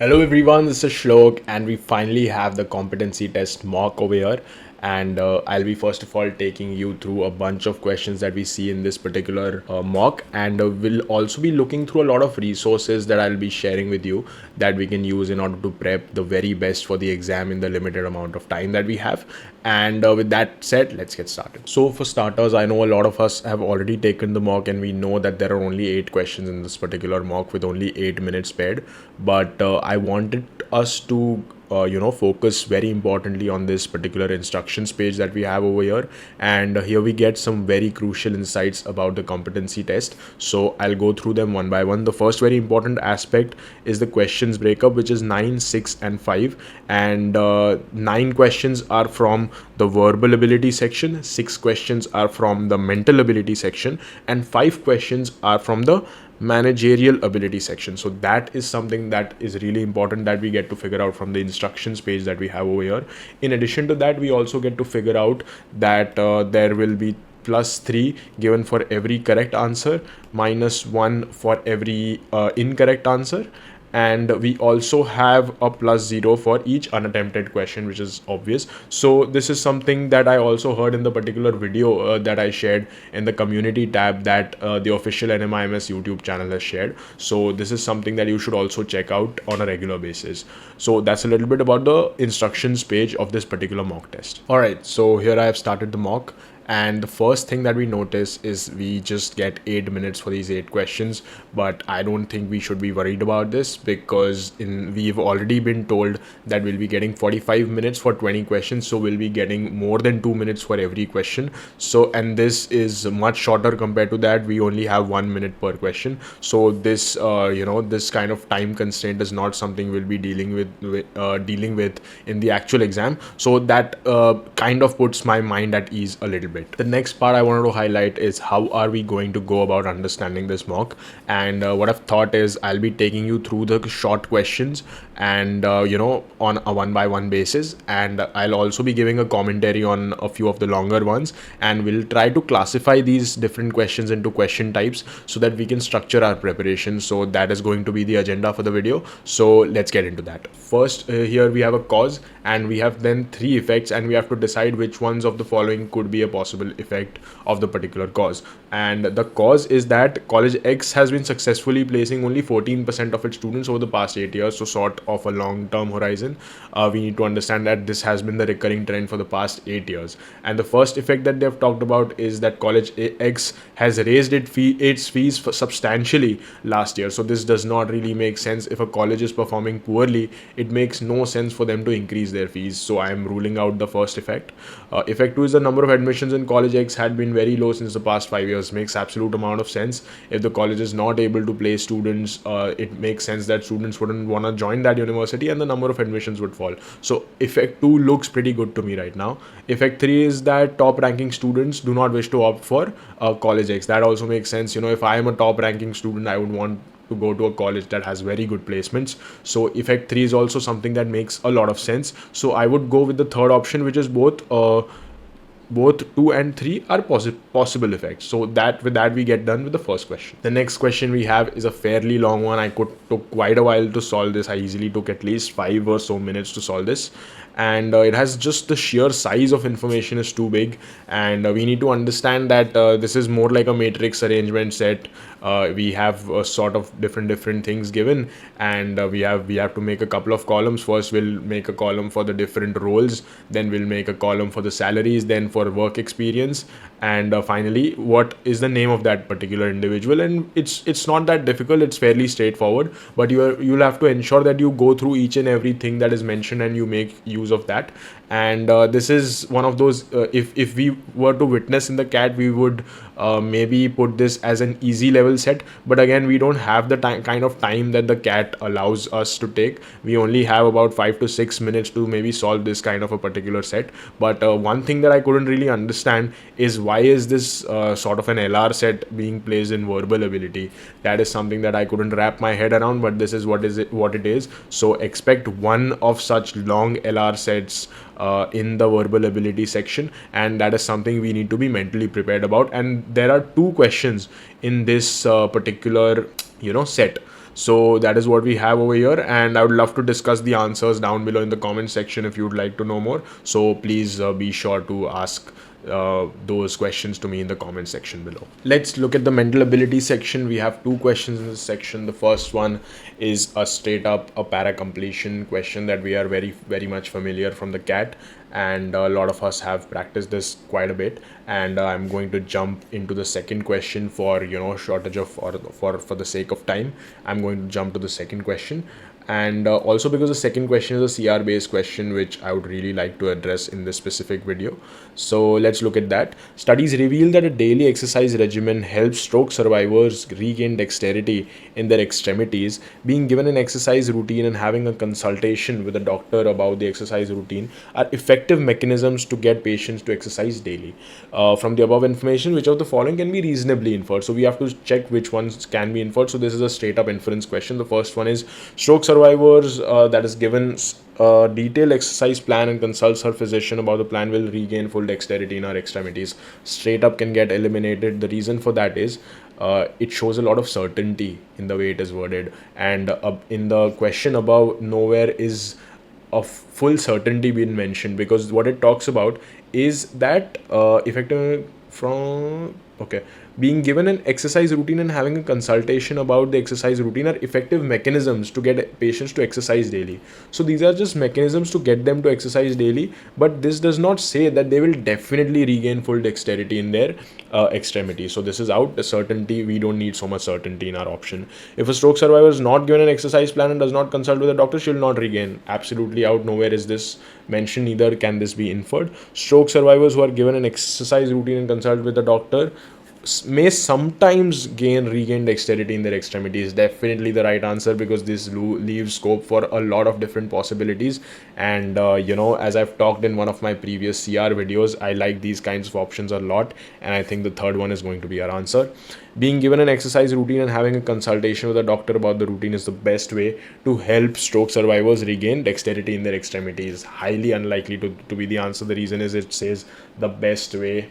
Hello everyone, this is Shlok and we finally have the competency test mock over here, and I'll be first of all taking you through a bunch of questions that we see in this particular mock, and we'll also be looking through a lot of resources that I'll be sharing with you that we can use in order to prep the very best for the exam in the limited amount of time that we have. And with that said, let's get started. So for starters, I know a lot of us have already taken the mock and we know that there are only 8 questions in this particular mock with only 8 minutes spared, but I wanted us to focus very importantly on this particular instructions page that we have over here, and here we get some very crucial insights about the competency test. So I'll go through them one by one. The first very important aspect is the questions breakup, which is 9, 6 and 5, and 9 questions are from the verbal ability section, 6 questions are from the mental ability section, and 5 questions are from the managerial ability section. So that is something that is really important that we get to figure out from the instructions page that we have over here. In addition to that, we also get to figure out that there will be +3 given for every correct answer, -1 for every incorrect answer, and we also have a +0 for each unattempted question, which is obvious. So this is something that I also heard in the particular video that I shared in the community tab that the official NMIMS YouTube channel has shared. So this is something that you should also check out on a regular basis. So that's a little bit about the instructions page of this particular mock test. All right, so here I have started the mock. And the first thing that we notice is we just get 8 minutes for these 8 questions, but I don't think we should be worried about this because we've already been told that we'll be getting 45 minutes for 20 questions, so we'll be getting more than 2 minutes for every question. So, and this is much shorter compared to that. We only have 1 minute per question. So this this kind of time constraint is not something we'll be dealing with in the actual exam. So that kind of puts my mind at ease a little bit. The next part I wanted to highlight is how are we going to go about understanding this mock, and what I've thought is I'll be taking you through the short questions and on a one by one basis, and I'll also be giving a commentary on a few of the longer ones, and we'll try to classify these different questions into question types so that we can structure our preparation. So that is going to be the agenda for the video, so let's get into that. First, here we have a cause and we have then 3 effects, and we have to decide which ones of the following could be a possible effect of the particular cause. And the cause is that college X has been successfully placing only 14% of its students over the past 8 years, so sort of a long-term horizon. We need to understand that this has been the recurring trend for the past 8 years. And the first effect that they've talked about is that college X has raised its fees substantially last year. So this does not really make sense. If a college is performing poorly, it makes no sense for them to increase their fees. So I am ruling out the first effect. Effect 2 is the number of admissions in college X had been very low since the past 5 years. Makes absolute amount of sense. If the college is not able to place students, it makes sense that students wouldn't want to join that university and the number of admissions would fall. So effect 2 looks pretty good to me right now. Effect 3 is that top ranking students do not wish to opt for college X. That also makes sense. If I am a top ranking student, I would want to go to a college that has very good placements. So effect 3 is also something that makes a lot of sense. So I would go with the third option, which is both 2 and 3 are possible effects. So that with that we get done with the first question. The next question we have is a fairly long one. I took quite a while to solve this. I easily took at least 5 or so minutes to solve this, and it has just the sheer size of information is too big, and we need to understand that this is more like a matrix arrangement set. We have sort of different things given, and we have to make a couple of columns. First we'll make a column for the different roles, then we'll make a column for the salaries, then for work experience, and finally what is the name of that particular individual. And it's not that difficult, it's fairly straightforward, but you'll have to ensure that you go through each and everything that is mentioned and you make use of that. And this is one of those, if we were to witness in the CAT, we would maybe put this as an easy level set, but again we don't have the kind of time that the CAT allows us to take. We only have about 5 to 6 minutes to maybe solve this kind of a particular set. But one thing that I couldn't really understand is why is this sort of an LR set being placed in verbal ability. That is something that I couldn't wrap my head around, but this is what it is. So expect one of such long LR sets in the verbal ability section, and that is something we need to be mentally prepared about. And there are 2 questions in this particular set. So that is what we have over here, and I would love to discuss the answers down below in the comment section if you'd like to know more. So please be sure to ask those questions to me in the comment section below. Let's look at the mental ability section. We have two questions in this section. The first one is a straight up a para completion question that we are very much familiar from the CAT, and a lot of us have practiced this quite a bit. And I'm going to jump into the second question for shortage of, or for the sake of time. I'm going to jump to the second question, and also because the second question is a CR based question which I would really like to address in this specific video. So let's look at that. Studies reveal that a daily exercise regimen helps stroke survivors regain dexterity in their extremities. Being given an exercise routine and having a consultation with a doctor about the exercise routine are effective mechanisms to get patients to exercise daily. From the above information, which of the following can be reasonably inferred? So we have to check which ones can be inferred. So this is a straight up inference question. The first one is stroke survivors that is given a detailed exercise plan and consults her physician about the plan will regain full dexterity in our extremities. Straight up can get eliminated. The reason for that is it shows a lot of certainty in the way it is worded, and in the question above, nowhere is of full certainty being mentioned, because what it talks about is that effective from okay, being given an exercise routine and having a consultation about the exercise routine are effective mechanisms to get patients to exercise daily. So these are just mechanisms to get them to exercise daily, but this does not say that they will definitely regain full dexterity in their extremity. So this is out. The certainty, we don't need so much certainty in our option. If a stroke survivor is not given an exercise plan and does not consult with a doctor, she will not regain. Absolutely out. Nowhere is this mentioned, neither can this be inferred. Stroke survivors who are given an exercise routine and consult with a doctor may sometimes regain dexterity in their extremities. Definitely the right answer, because this leaves scope for a lot of different possibilities. And as I've talked in one of my previous CR videos, I like these kinds of options a lot, and I think the third one is going to be our answer. Being given an exercise routine and having a consultation with a doctor about the routine is the best way to help stroke survivors regain dexterity in their extremities. Highly unlikely to be the answer. The reason is it says the best way.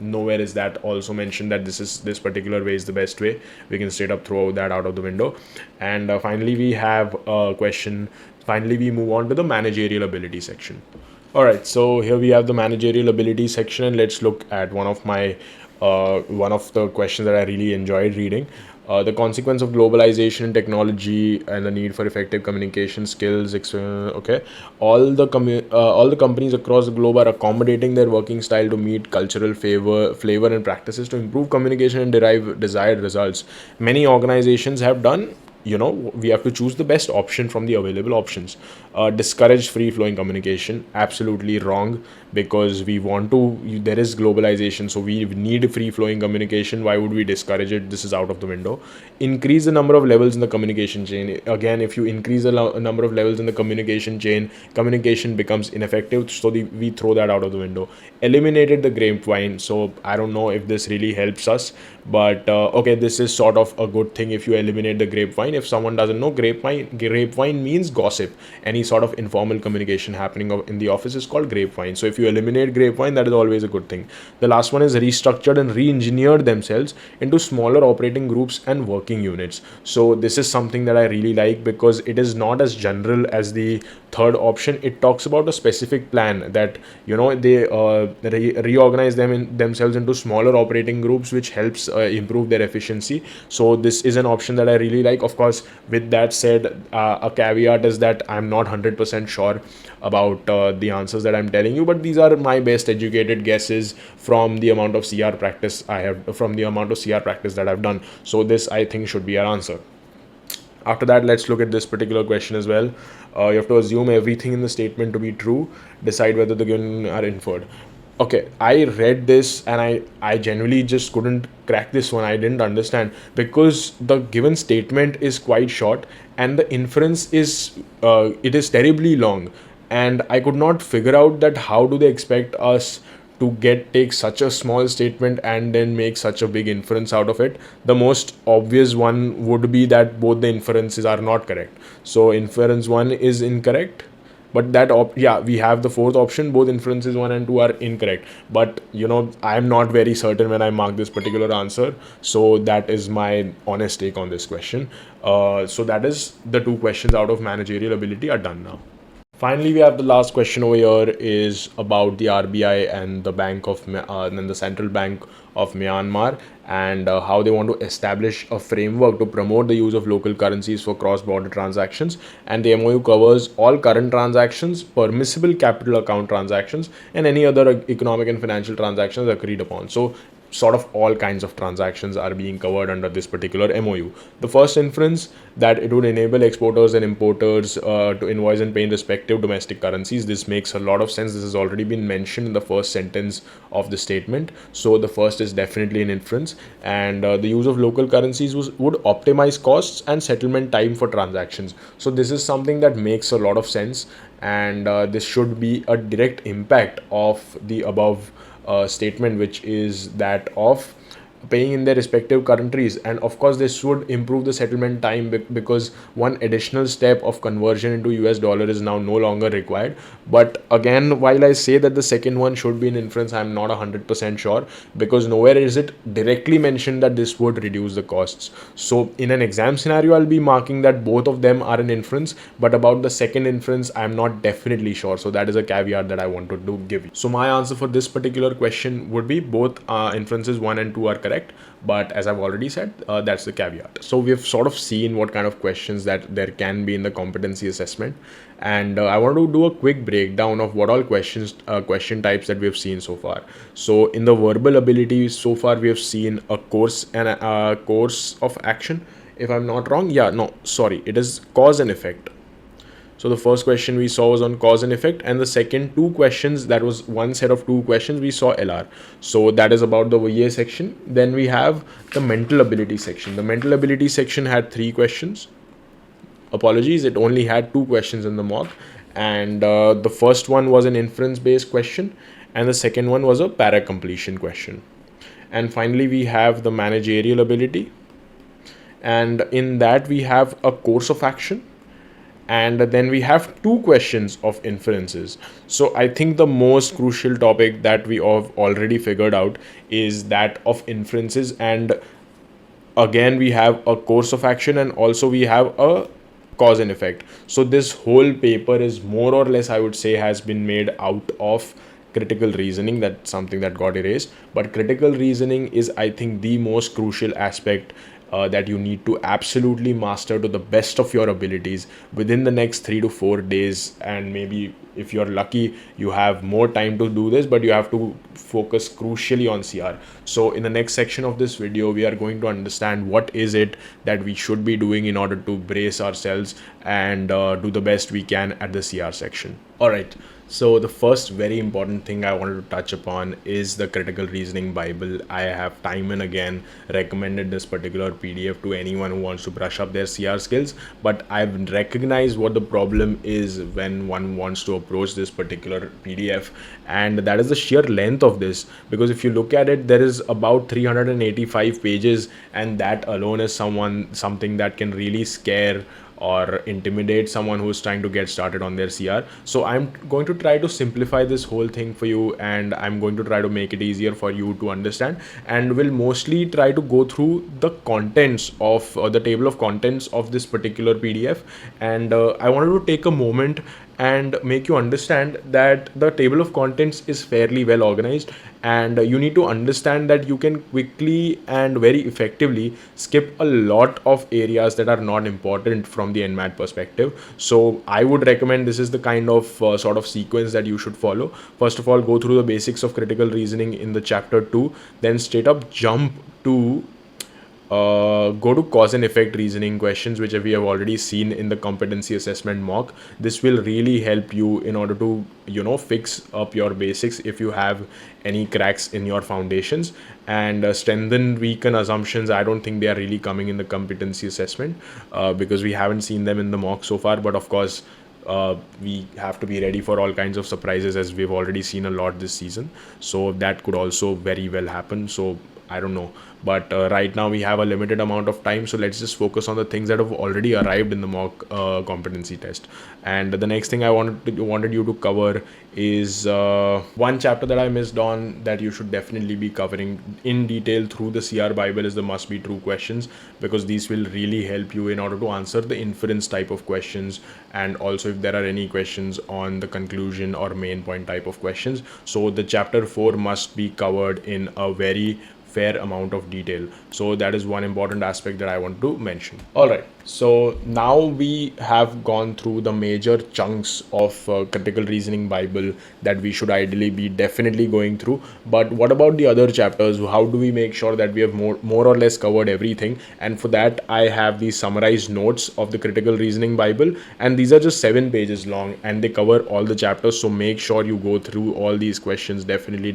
Nowhere is that also mentioned that this particular way is the best way. We can straight up throw that out of the window. And finally we have a question. Finally we move on to the managerial ability section. All right, so here we have the managerial ability section, and let's look at one of the questions that I really enjoyed reading. The consequence of globalization and technology and the need for effective communication skills. Okay, all the companies across the globe are accommodating their working style to meet cultural flavor and practices to improve communication and derive desired results. Many organizations have done, we have to choose the best option from the available options. Discourage free flowing communication. Absolutely wrong, because there is globalization, so we need free flowing communication. Why would we discourage it? This is out of the window. Increase the number of levels in the communication chain. Again, if you increase the number of levels in the communication chain, communication becomes ineffective, so we throw that out of the window. Eliminated the grapevine. So I don't know if this really helps us, but okay, this is sort of a good thing if you eliminate the grapevine. If someone doesn't know, grapevine means gossip. Any sort of informal communication happening in the office is called grapevine. So if you eliminate grapevine, that is always a good thing. The last one is restructured and re-engineered themselves into smaller operating groups and working units. So this is something that I really like, because it is not as general as the third option. It talks about a specific plan that they reorganize themselves into smaller operating groups, which helps improve their efficiency. So this is an option that I really like. Of course, with that said, a caveat is that I'm not 100% sure about the answers that I'm telling you, but these are my best educated guesses from the amount of CR practice that I've done. So this, I think, should be our answer. After that, let's look at this particular question as well. You have to assume everything in the statement to be true. Decide whether the given are inferred. Okay, I read this and I genuinely just couldn't crack this one. I didn't understand, because the given statement is quite short and the inference is it is terribly long, and I could not figure out that how do they expect us to take such a small statement and then make such a big inference out of it. The most obvious one would be that both the inferences are not correct. So inference one is incorrect, But yeah, we have the fourth option. Both inferences 1 and 2 are incorrect. But I'm not very certain when I mark this particular answer. So that is my honest take on this question. So that is the two questions out of managerial ability are done now. Finally, we have the last question over here is about the RBI and the and the Central Bank of Myanmar, and how they want to establish a framework to promote the use of local currencies for cross-border transactions. And the MOU covers all current transactions, permissible capital account transactions, and any other economic and financial transactions agreed upon. So sort of all kinds of transactions are being covered under this particular MOU. The first inference, that it would enable exporters and importers to invoice and pay in respective domestic currencies. This makes a lot of sense. This has already been mentioned in the first sentence of the statement. So the first is definitely an inference. And the use of local currencies would optimize costs and settlement time for transactions. So this is something that makes a lot of sense. And this should be a direct impact of the above statement, which is that of paying in their respective countries. And of course this would improve the settlement time, because one additional step of conversion into US dollar is now no longer required. But again, while I say that the second one should be an inference, I'm not 100% sure, because nowhere is it directly mentioned that this would reduce the costs. So in an exam scenario, I'll be marking that both of them are an inference, but about the second inference, I'm not definitely sure. So that is a caveat that I wanted to give you. So my answer for this particular question would be both inferences 1 and 2 are correct. But as I've already said, that's the caveat. So we've sort of seen what kind of questions that there can be in the competency assessment. And I want to do a quick breakdown of what all question types that we've seen so far. So in the verbal ability, so far we have seen a course and a course of action, if I'm not wrong. Yeah, no, sorry, it is cause and effect. So the first question we saw was on cause and effect, and the second two questions, that was one set of two questions, we saw LR. So that is about the VA section. Then we have the mental ability section. The mental ability section had three questions. Apologies, it only had two questions in the mock. And the first one was an inference based question, and the second one was a para completion question. And finally, we have the managerial ability, and in that we have a course of action, and then we have two questions of inferences. So I think the most crucial topic that we have already figured out is that of inferences. And again, we have a course of action, and also we have a cause and effect. So this whole paper is more or less, I would say, has been made out of critical reasoning. That's something that got erased, but critical reasoning is, I think, the most crucial aspect that you need to absolutely master to the best of your abilities within the next 3 to 4 days. And maybe if you're lucky, you have more time to do this, but you have to focus crucially on CR. So in the next section of this video, we are going to understand what is it that we should be doing in order to brace ourselves and do the best we can at the CR section. All right. So the first very important thing I wanted to touch upon is the critical reasoning Bible. I have time and again recommended this particular PDF to anyone who wants to brush up their CR skills, but I've recognized what the problem is when one wants to approach this particular PDF, and that is the sheer length of this. Because if you look at it, there is about 385 pages, and that alone is something that can really scare or intimidate someone who's trying to get started on their CR. So I'm going to try to simplify this whole thing for you, and I'm going to try to make it easier for you to understand, and will mostly try to go through the contents of the table of contents of this particular PDF. And I wanted to take a moment and make you understand that the table of contents is fairly well organized, and you need to understand that you can quickly and very effectively skip a lot of areas that are not important from the NMAT perspective. So I would recommend, this is the kind of sort of sequence that you should follow. First of all, go through the basics of critical reasoning in the chapter 2, then straight up jump to go to cause and effect reasoning questions, which we have already seen in the competency assessment mock. This will really help you in order to fix up your basics if you have any cracks in your foundations, and strengthen weaken assumptions. I don't think they are really coming in the competency assessment because we haven't seen them in the mock so far, but of course we have to be ready for all kinds of surprises, as we've already seen a lot this season. So that could also very well happen. So I don't know. But right now we have a limited amount of time, so let's just focus on the things that have already arrived in the mock competency test. And the next thing I wanted you to cover is one chapter that I missed on that you should definitely be covering in detail through the CR Bible is the must be true questions, because these will really help you in order to answer the inference type of questions, and also if there are any questions on the conclusion or main point type of questions. So the chapter 4 must be covered in a very fair amount of detail. So that is one important aspect that I want to mention. All right, so now we have gone through the major chunks of critical reasoning Bible that we should ideally be definitely going through. But what about the other chapters? How do we make sure that we have more or less covered everything? And for that, I have these summarized notes of the critical reasoning Bible, and these are just 7 pages long and they cover all the chapters. So make sure you go through all these questions definitely,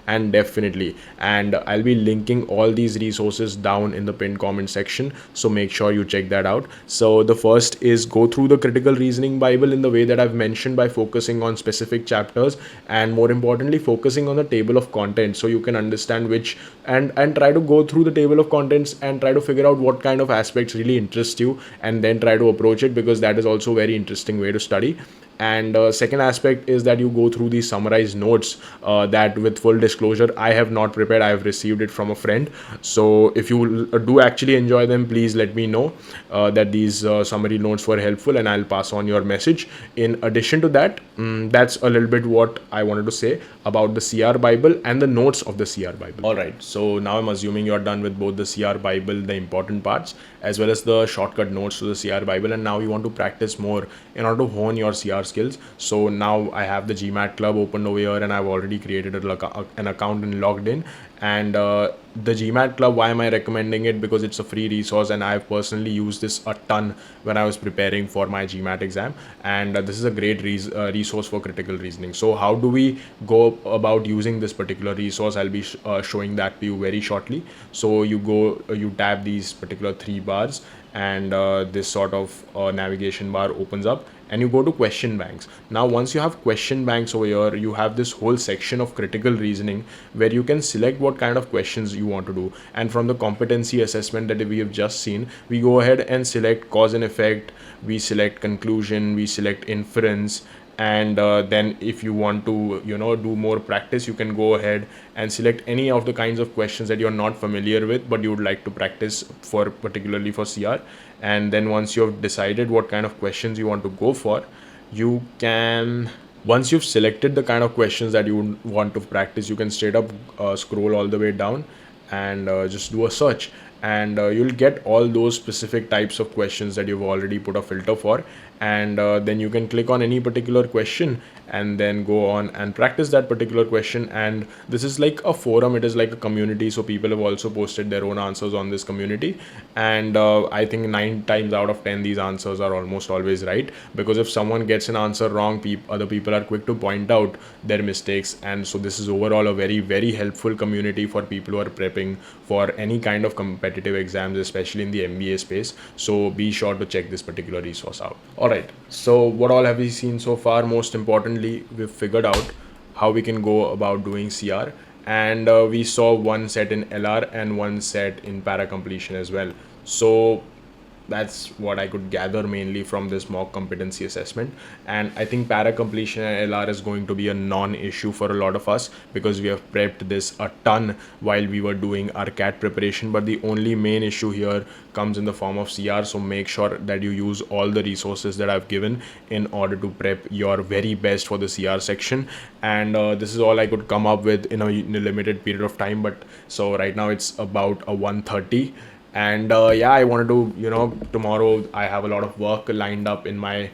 and I'll be linking all these resources down in the pinned comment section, so make sure you check that out. So the first is go through the critical reasoning Bible in the way that I've mentioned, by focusing on specific chapters, and more importantly focusing on the table of contents, so you can understand which, and try to go through the table of contents and try to figure out what kind of aspects really interest you, and then try to approach it, because that is also a very interesting way to study. And second aspect is that you go through these summarized notes that, with full disclosure, I have not prepared. I have received it from a friend. So if you do actually enjoy them, please let me know that these summary notes were helpful, and I'll pass on your message. In addition to that, that's a little bit what I wanted to say about the CR Bible and the notes of the CR Bible. All right, so now I'm assuming you're done with both the CR Bible, the important parts, as well as the shortcut notes to the CR Bible, and now you want to practice more in order to hone your CR skills. So now I have the Gmatclub opened over here, and I've already created an account and logged in. And the Gmatclub, why am I recommending it? Because it's a free resource, and I've personally used this a ton when I was preparing for my Gmat exam, and this is a great resource for critical reasoning. So how do we go about using this particular resource? I'll be showing that to you very shortly. So you tap these particular 3 bars, and this sort of navigation bar opens up, and you go to question banks. Now once you have question banks over here, you have this whole section of critical reasoning where you can select what kind of questions you want to do. And from the competency assessment that we have just seen, we go ahead and select cause and effect, we select conclusion, we select inference, and then if you want to do more practice, you can go ahead and select any of the kinds of questions that you're not familiar with but you would like to practice for, particularly for CR. And then once you have decided what kind of questions you want to go for, you can, once you've selected the kind of questions that you want to practice, you can straight up scroll all the way down and just do a search, and you'll get all those specific types of questions that you've already put a filter for. And then you can click on any particular question and then go on and practice that particular question. And this is like a forum, it is like a community, so people have also posted their own answers on this community. And I think 9 times out of 10 these answers are almost always right, because if someone gets an answer wrong, other people are quick to point out their mistakes. And so this is overall a very helpful community for people who are prepping for any kind of competitive exams, especially in the MBA space. So be sure to check this particular resource out. Alright, so what all have we seen so far? Most importantly, we've figured out how we can go about doing CR, and we saw one set in LR and one set in para completion as well. So that's what I could gather mainly from this mock competency assessment. And I think para completion and LR is going to be a non-issue for a lot of us, because we have prepped this a ton while we were doing our CAT preparation. But the only main issue here comes in the form of CR. So make sure that you use all the resources that I've given in order to prep your very best for the CR section. And this is all I could come up with in a limited period of time. But so right now it's about a 1:30. And yeah, I wanted to, tomorrow I have a lot of work lined up in my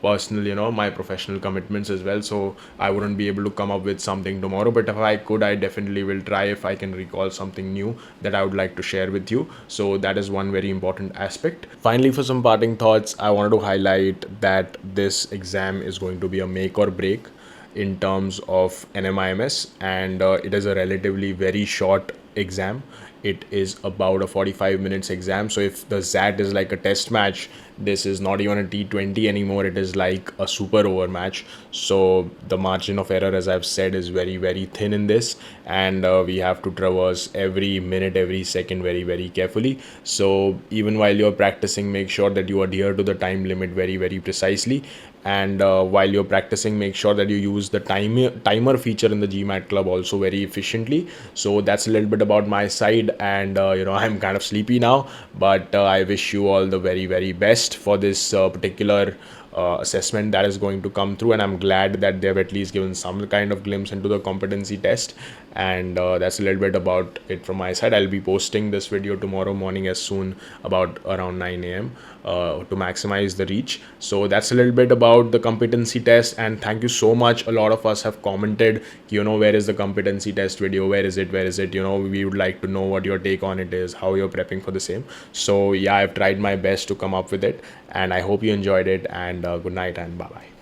personal, my professional commitments as well. So I wouldn't be able to come up with something tomorrow. But if I could, I definitely will try, if I can recall something new that I would like to share with you. So that is one very important aspect. Finally, for some parting thoughts, I wanted to highlight that this exam is going to be a make or break in terms of NMIMS, and it is a relatively very short exam. it is about a 45 minutes exam. So if the ZAT is like a test match, this is not even a T20 anymore, it is like a super over match. So the margin of error, as I've said, is very very thin in this, and we have to traverse every minute, every second very very carefully. So even while you're practicing, make sure that you adhere to the time limit very very precisely. And while you're practicing, make sure that you use the timer feature in the Gmatclub also very efficiently. So that's a little bit about my side, and I'm kind of sleepy now, but I wish you all the very very best for this particular assessment that is going to come through. And I'm glad that they've at least given some kind of glimpse into the competency test. And that's a little bit about it from my side. I'll be posting this video tomorrow morning as soon about around 9 a.m. To maximize the reach. So that's a little bit about the competency test. And thank you so much. A lot of us have commented, where is the competency test video, where is it, we would like to know what your take on it is, how you're prepping for the same. So yeah, I've tried my best to come up with it, and I hope you enjoyed it. And good night and bye bye.